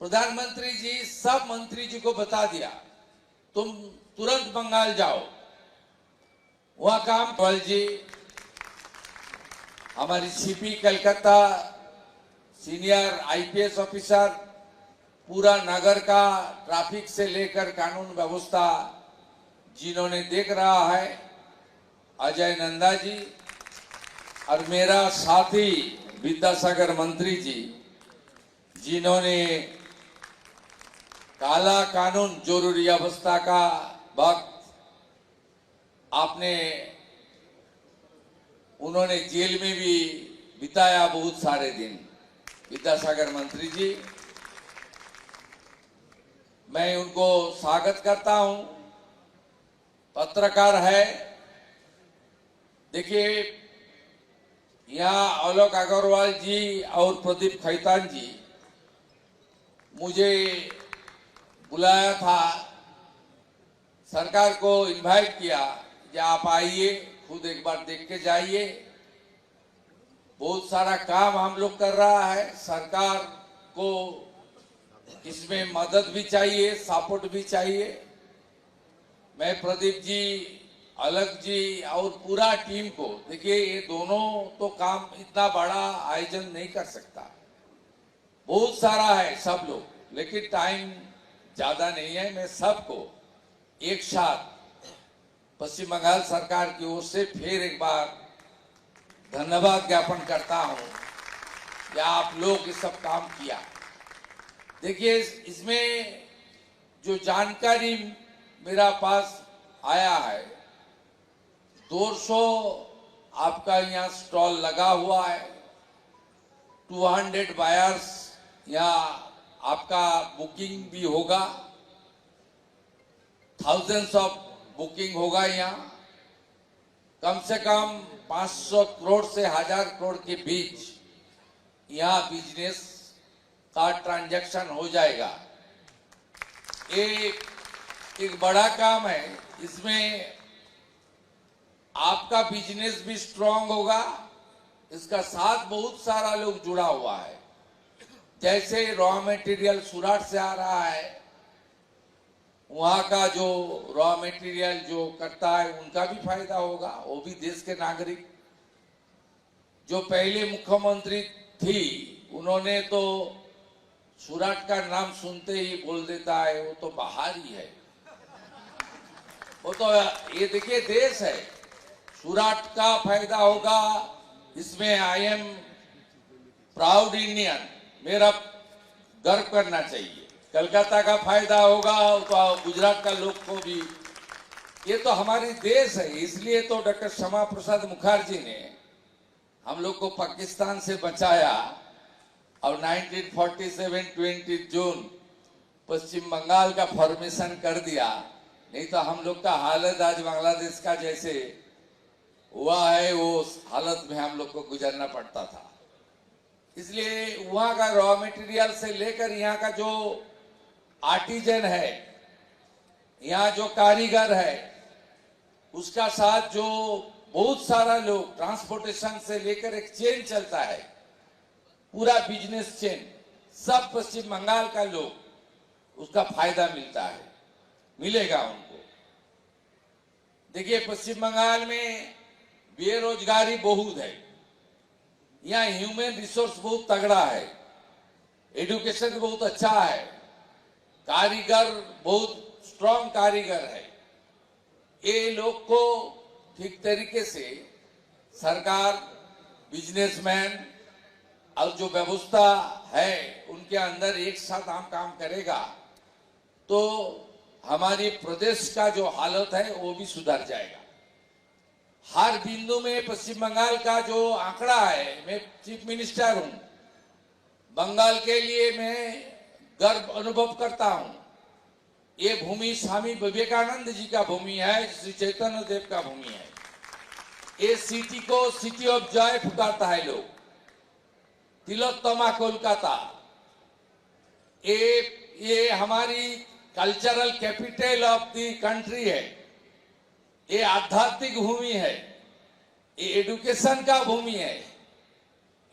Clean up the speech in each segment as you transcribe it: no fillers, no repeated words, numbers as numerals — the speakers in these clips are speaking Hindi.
प्रधानमंत्री जी सब मंत्री जी को बता दिया, तुम तुरंत बंगाल जाओ, वहां काम। कवल जी, हमारी CP Calcutta senior IPS officer, पूरा नगर का ट्रैफिक से लेकर कानून व्यवस्था जिन्होंने देख रहा है, अजय नंदा जी, और मेरा साथी विद्यासागर मंत्री जी, जिन्होंने काला कानून जरूरी अवस्था का वक्त उन्होंने जेल में भी बिताया बहुत सारे दिन। विद्यासागर मंत्री जी, मैं उनको स्वागत करता हूं। पत्रकार है, देखिए यहाँ आलोक अग्रवाल जी और प्रदीप खैतान जी मुझे बुलाया था, सरकार को इनवाइट किया कि आप आइए, खुद एक बार देख के जाइए। बहुत सारा काम हम लोग कर रहा है, सरकार को इसमें मदद भी चाहिए, सपोर्ट भी चाहिए। मैं प्रदीप जी, अलग जी और पूरा टीम को, देखिए ये दोनों तो काम इतना बड़ा आयोजन नहीं कर सकता, बहुत सारा है सब लोग, लेकिन टाइम ज्यादा नहीं है। मैं सबको एक साथ पश्चिम बंगाल सरकार की ओर से फिर एक बार धन्यवाद ज्ञापन करता हूं कि आप लोग ये सब काम किया। देखिए इसमें जो जानकारी मेरा पास आया है, 200 आपका यहाँ स्टॉल लगा हुआ है, 200 बायर्स यहाँ आपका बुकिंग भी होगा, थाउजेंड्स ऑफ बुकिंग होगा। यहाँ कम से कम 500 करोड़ से 1000 करोड़ के बीच यहाँ बिजनेस का ट्रांजैक्शन हो जाएगा। एक बड़ा काम है, इसमें आपका बिजनेस भी स्ट्रांग होगा, इसका साथ बहुत सारा लोग जुड़ा हुआ है। जैसे रॉ मटेरियल सूरत से आ रहा है, वहां का जो रॉ मटेरियल जो करता है उनका भी फायदा होगा, वो भी देश के नागरिक। जो पहले मुख्यमंत्री थी उन्होंने तो सूरत का नाम सुनते ही बोल देता है वो तो बाहर ही है, वो तो ये देखिए देश है, सूरत का फायदा होगा इसमें। आई एम प्राउड इंडियन, मेरा गर्व करना चाहिए। कलकत्ता का फायदा होगा तो गुजरात का लोग को भी, ये तो हमारी देश है। इसलिए तो डॉक्टर श्यामा प्रसाद मुखर्जी ने हम लोग को पाकिस्तान से बचाया और 1947 20 जून पश्चिम बंगाल का फॉर्मेशन कर दिया, नहीं तो हम लोग का हालत आज बांग्लादेश का जैसे हुआ है, वो हालत में हम लोग को गुजरना पड़ता था। इसलिए वहां का रॉ मटेरियल से लेकर यहाँ का जो आर्टिजन है, यहाँ जो कारीगर है, उसका साथ जो बहुत सारा लोग, ट्रांसपोर्टेशन से लेकर एक चेन चलता है, पूरा बिजनेस चेन, सब पश्चिम बंगाल का लोग उसका फायदा मिलता है, मिलेगा उनको। देखिए पश्चिम बंगाल में बेरोजगारी बहुत है, यहाँ ह्यूमन रिसोर्स बहुत तगड़ा है, एजुकेशन बहुत अच्छा है, कारीगर बहुत स्ट्रांग कारीगर है। ये लोग को ठीक तरीके से सरकार, बिजनेसमैन और जो व्यवस्था है उनके अंदर एक साथ हम काम करेगा तो हमारी प्रदेश का जो हालत है वो भी सुधर जाएगा। हर बिंदु में पश्चिम बंगाल का जो आंकड़ा है, मैं चीफ मिनिस्टर हूं, बंगाल के लिए मैं गर्व अनुभव करता हूं। ये भूमि स्वामी विवेकानंद जी का भूमि है, श्री चैतन्य देव का भूमि है। ये सिटी को सिटी ऑफ जॉय पुकारता है लोग, तिलोत्तमा कोलकाता। ये हमारी cultural capital of the country है, ये आध्यात्मिक भूमि है, ये एजुकेशन का भूमि है,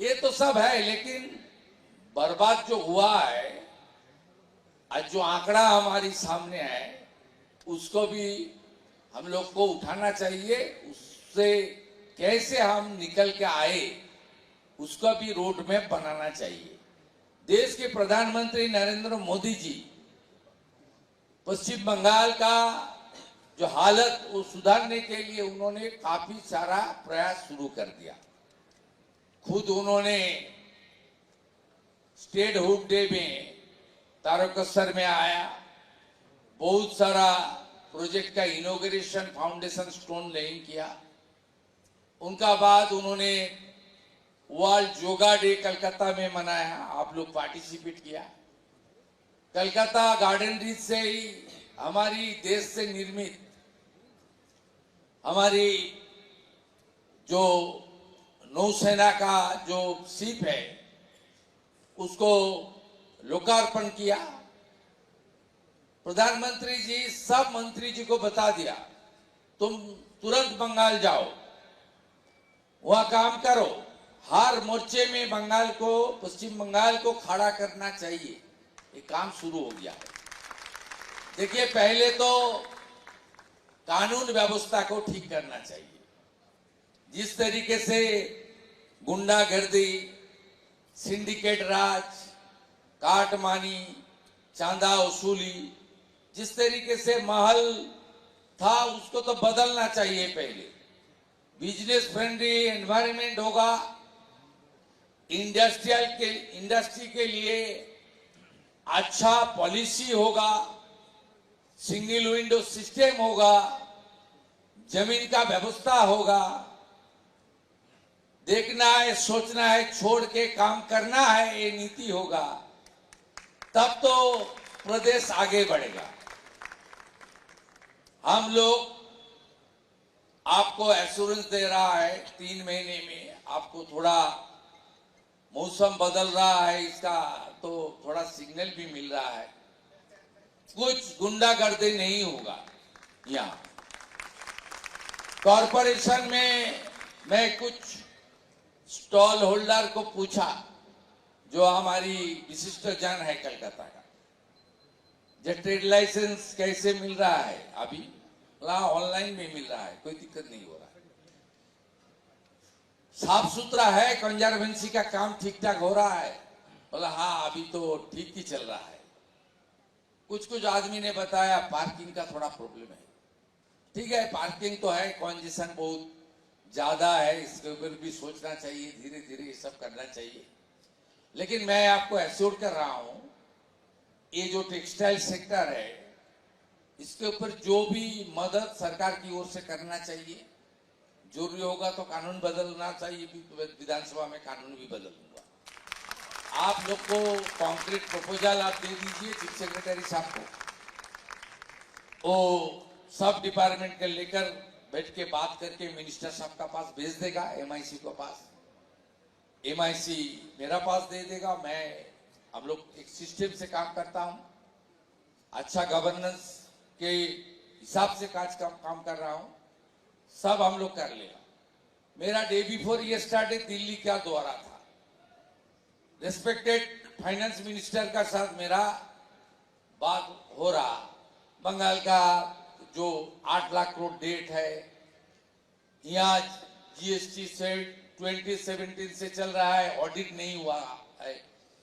ये तो सब है। लेकिन बर्बाद जो हुआ है आज जो आंकड़ा हमारी सामने है उसको भी हम लोग को उठाना चाहिए, उससे कैसे हम निकल के आए उसका भी रोड मैप बनाना चाहिए। देश के प्रधानमंत्री नरेंद्र मोदी जी पश्चिम बंगाल का जो हालत वो सुधारने के लिए उन्होंने काफी सारा प्रयास शुरू कर दिया। खुद उन्होंने स्टेट हुड डे में तारकेश्वर में आया, बहुत सारा प्रोजेक्ट का इनॉग्रेशन फाउंडेशन स्टोन लेइंग किया। उनका बाद उन्होंने वर्ल्ड योगा डे कलकत्ता में मनाया, आप लोग पार्टिसिपेट किया। कलकत्ता गार्डन रीच से ही हमारी देश से निर्मित हमारी जो नौसेना का जो शिप है उसको लोकार्पण किया। प्रधानमंत्री जी सब मंत्री जी को बता दिया, तुम तुरंत बंगाल जाओ, वहां काम करो, हर मोर्चे में बंगाल को, पश्चिम बंगाल को खड़ा करना चाहिए। ये काम शुरू हो गया है। देखिए, पहले तो कानून व्यवस्था को ठीक करना चाहिए। जिस तरीके से गुंडागर्दी, सिंडिकेट राज, काटमानी, चांदा वसूली, जिस तरीके से माहौल था उसको तो बदलना चाहिए। पहले बिजनेस फ्रेंडली एनवायरनमेंट होगा, इंडस्ट्री के लिए अच्छा पॉलिसी होगा, सिंगल विंडो सिस्टम होगा, जमीन का व्यवस्था होगा। देखना है, सोचना है, छोड़ के काम करना है, ये नीति होगा, तब तो प्रदेश आगे बढ़ेगा। हम लोग आपको एश्योरेंस दे रहा है 3 महीने में आपको थोड़ा मौसम बदल रहा है, इसका तो थोड़ा सिग्नल भी मिल रहा है, कुछ गुंडागर्दी नहीं होगा। यहाँ कॉरपोरेशन में मैं कुछ स्टॉल होल्डर को पूछा, जो हमारी विशिष्ट जन है कलकत्ता का, जो ट्रेड लाइसेंस कैसे मिल रहा है, अभी ऑनलाइन में मिल रहा है, कोई दिक्कत नहीं हो रहा है, साफ सुथरा है, कंजर्वेंसी का काम ठीक ठाक हो रहा है। बोला हाँ अभी तो ठीक ही चल रहा है। कुछ आदमी ने बताया पार्किंग का थोड़ा प्रॉब्लम है। ठीक है, पार्किंग तो है, कॉन्जेशन बहुत ज्यादा है, इसके ऊपर भी सोचना चाहिए, धीरे धीरे ये सब करना चाहिए। लेकिन मैं आपको एश्योर कर रहा हूं, ये जो टेक्सटाइल सेक्टर है इसके ऊपर जो भी मदद सरकार की ओर से करना चाहिए, जरूरी होगा तो कानून बदलना चाहिए, विधानसभा में कानून भी बदल दूंगा। आप लोग को कॉन्क्रीट प्रपोजल आप दे दीजिए चीफ सेक्रेटरी साहब को, वो सब डिपार्टमेंट के लेकर बैठ के बात करके मिनिस्टर साहब का पास भेज देगा, एमआईसी को पास, एमआईसी मेरा पास दे देगा। हम लोग एक सिस्टम से काम करता हूं, अच्छा गवर्नेंस के हिसाब से काम कर रहा हूं, सब हम लोग कर लेगा। मेरा डे बिफोर यस्टरडे दिल्ली का दौरा था, रेस्पेक्टेड फाइनेंस मिनिस्टर का साथ मेरा बात हो रहा। बंगाल का जो 8 लाख करोड़ डेट है, यहाँ जीएसटी से 2017 से चल रहा है, ऑडिट नहीं हुआ है,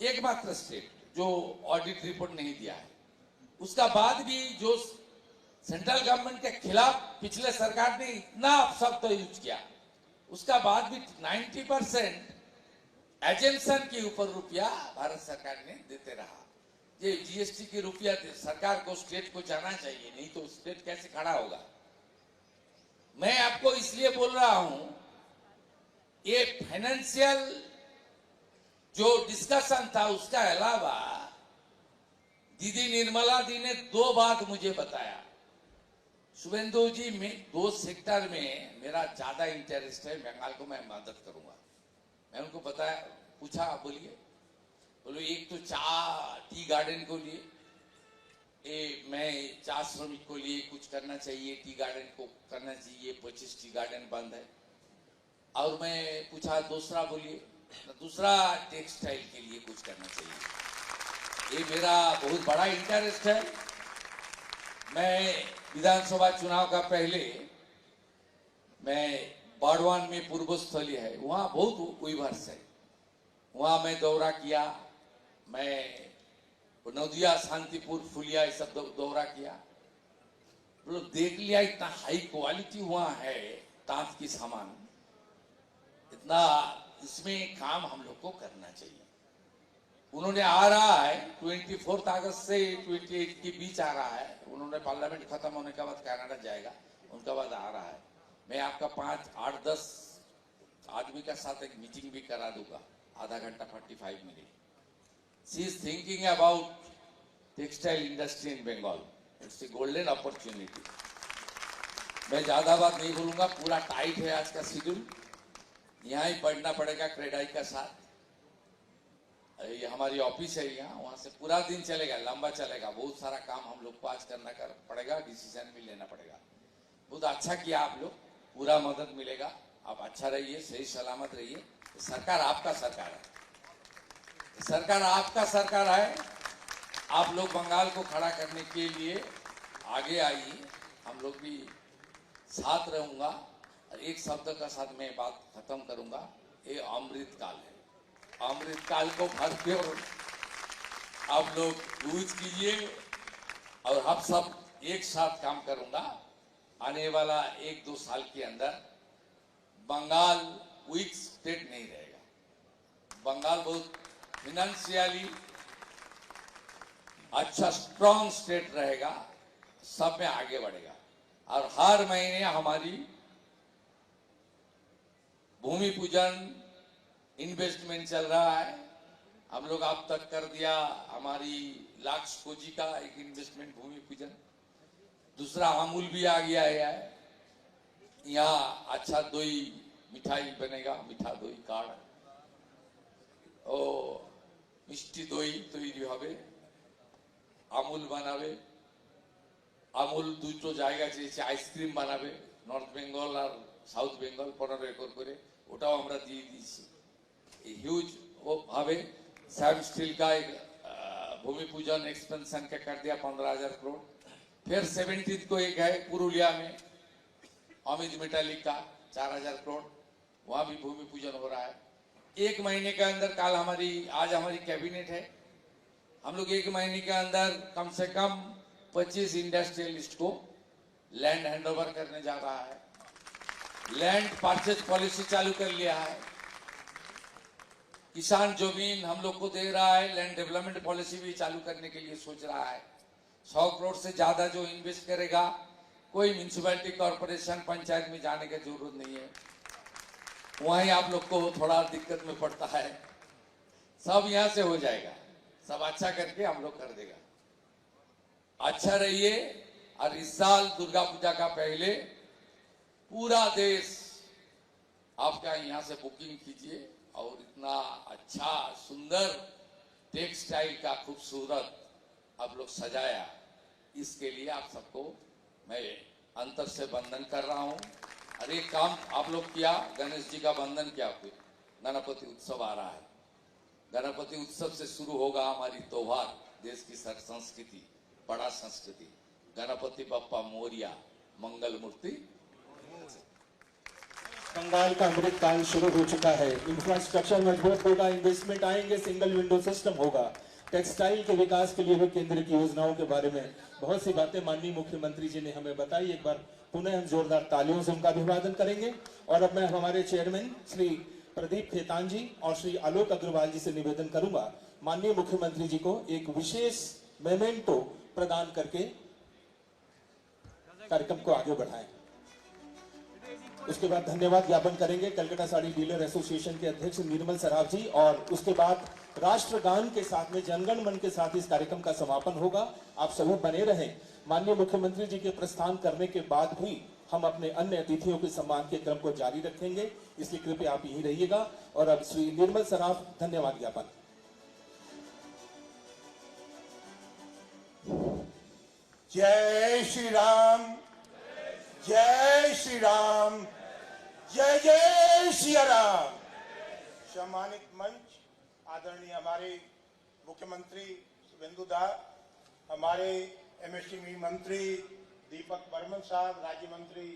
एकमात्र स्टेट जो ऑडिट रिपोर्ट नहीं दिया है। उसका बाद भी जो सेंट्रल गवर्नमेंट के खिलाफ पिछले सरकार ने इतना अपशब्द तो यूज किया, उसका बाद भी 90% एजेंशन के ऊपर रुपया भारत सरकार ने देते रहा। ये जीएसटी के रुपया सरकार को, स्टेट को जाना चाहिए, नहीं तो स्टेट कैसे खड़ा होगा। मैं आपको इसलिए बोल रहा हूं, ये फाइनेंशियल जो डिस्कशन था उसका अलावा दीदी निर्मला दी ने 2 बात मुझे बताया। शुभेंदु जी, में 2 सेक्टर में मेरा ज्यादा इंटरेस्ट है, बंगाल को मैं मदद करूंगा। मैं उनको बताया, पूछा बोलिए, बोलो एक तो टी गार्डन को लिए, मैं चा श्रमिक को लिए कुछ करना चाहिए, टी गार्डन को करना चाहिए, 25 टी गार्डन बंद है। और मैं पूछा दूसरा बोलिए, दूसरा टेक्सटाइल के लिए कुछ करना चाहिए। ये मेरा बहुत बड़ा इंटरेस्ट है। मैं विधानसभा चुनाव का पहले मैं बाड़वान में पूर्वस्थली है, वहाँ बहुत विवर्ष है, वहाँ मैं दौरा किया। मैं नदिया, शांतिपुर, फुलिया ये सब दौरा किया। लोग देख लिया इतना हाई क्वालिटी वहाँ है तांत की सामान, इतना इसमें काम हम लोग को करना चाहिए। उन्होंने आ रहा है 24 अगस्त से 28 के बीच आ रहा है। उन्होंने पार्लियामेंट खत्म होने के बाद कनाडा जाएगा, उनके बाद आ रहा है। मैं आपका 5, 8, 10 आदमी का साथ एक मीटिंग भी करा दूंगा, आधा घंटा 45 minute. She is thinking about textile industry in Bengal, it's a golden opportunity. मैं ज्यादा बात नहीं बोलूंगा, पूरा टाइट है आज का शेड्यूल, यहाँ ही पढ़ना पड़ेगा क्रेडाई का साथ। ये हमारी ऑफिस है यहाँ, वहां से पूरा दिन चलेगा, लंबा चलेगा। बहुत सारा काम हम लोग को आज करना पड़ेगा, डिसीजन भी लेना पड़ेगा। बहुत अच्छा किया आप लोग, पूरा मदद मिलेगा। आप अच्छा रहिए, सही सलामत रहिए। सरकार आपका सरकार है, सरकार आपका सरकार है। आप लोग बंगाल को खड़ा करने के लिए आगे आइए, हम लोग भी साथ रहूंगा। और एक शब्द का साथ मैं बात खत्म करूंगा, ये अमृत काल है। अमृत काल को भरपूर आप लोग यूज कीजिए और हम सब एक साथ काम करूंगा। आने वाला 1-2 साल के अंदर बंगाल वीक स्टेट नहीं रहेगा। बंगाल बहुत फाइनेंशियली अच्छा स्ट्रांग स्टेट रहेगा, सब में आगे बढ़ेगा। और हर महीने हमारी भूमि पूजन इन्वेस्टमेंट चल रहा है, हम लोग अब तक कर दिया। हमारी लाक्स कोजी का एक इन्वेस्टमेंट भूमि पूजन, दूसरा अमूल भी आ गया है। यहाँ अच्छा दही मिठाई बनेगा, मीठा दही कार्ड ओ मिष्टी दही तैरी হবে, আমুল বানাবে। আমুল দুটো জায়গা চেয়েছে, আইসক্রিম বানাবে নর্থ বেঙ্গল আর সাউথ বেঙ্গল 15 একর করে, ওটাও আমরা দিয়ে দিয়েছি। ह्यूज वो भावे सैम स्टील का एक भूमि पूजन एक्सपेंशन का कर दिया 15,000 करोड़। फिर 17 को एक है पुरुलिया में अमित मेटालिक का 4,000 करोड़, वहां भी भूमि पूजन हो रहा है। 1 महीने के अंदर काल हमारी, आज हमारी कैबिनेट है, हम लोग 1 महीने के अंदर कम से कम 25 इंडस्ट्रियलिस्ट को लैंड हैंडओवर करने जा रहा है। लैंड परचेज पॉलिसी चालू कर लिया है, किसान जमीन हम लोग को दे रहा है। लैंड डेवलपमेंट पॉलिसी भी चालू करने के लिए सोच रहा है। 100 करोड़ से ज्यादा जो इन्वेस्ट करेगा, कोई म्यूनिसिपैलिटी कॉर्पोरेशन पंचायत में जाने की जरूरत नहीं है, वहीं आप लोग को थोड़ा दिक्कत में पड़ता है, सब यहां से हो जाएगा। सब अच्छा करके हम लोग कर देगा। अच्छा रहिए। और इस साल दुर्गा पूजा का पहले पूरा देश आपका यहाँ से बुकिंग कीजिए, और इतना अच्छा सुंदर टेक्सटाइल का खूबसूरत आप लोग सजाया, इसके लिए आप सबको मैं अंतर से वंदन कर रहा हूं। और एक काम आप लोग किया, गणेश जी का वंदन किया, फिर गणपति उत्सव आ रहा है। गणपति उत्सव से शुरू होगा हमारी त्योहार, देश की संस्कृति, बड़ा संस्कृति। गणपति बप्पा मोरिया, मंगल मूर्ति। बंगाल का अमृत काल शुरू हो चुका है। इंफ्रास्ट्रक्चर मजबूत होगा, इन्वेस्टमेंट आएंगे, सिंगल विंडो सिस्टम होगा। टेक्सटाइल के विकास के लिए भी केंद्र की योजनाओं के बारे में बहुत सी बातें माननीय मुख्यमंत्री जी ने हमें बताई। एक बार पुनः हम जोरदार तालियों से उनका अभिवादन करेंगे। और अब मैं हमारे चेयरमैन श्री प्रदीप खेतान जी और श्री आलोक अग्रवाल जी से निवेदन करूंगा, माननीय मुख्यमंत्री जी को एक विशेष मेमेंटो प्रदान करके कार्यक्रम को आगे बढ़ाएं। उसके बाद धन्यवाद ज्ञापन करेंगे कलकत्ता साड़ी डीलर एसोसिएशन के अध्यक्ष निर्मल सराफ जी, और उसके बाद राष्ट्रगान के साथ में जनगण मन के साथ इस कार्यक्रम का समापन होगा। आप सभी बने रहें। माननीय मुख्यमंत्री जी के प्रस्थान करने के बाद भी हम अपने अन्य अतिथियों के सम्मान के क्रम को जारी रखेंगे, इसलिए कृपया आप यहीं रहिएगा। और अब श्री निर्मल सराफ, धन्यवाद ज्ञापन। जय श्री राम, जय श्री राम, जय जय सिया राम। सम्मानित मंच, आदरणीय हमारे मुख्यमंत्री बिंदुदा, हमारे एमएसएमई मंत्री दीपक बर्मन साहब, राज्य मंत्री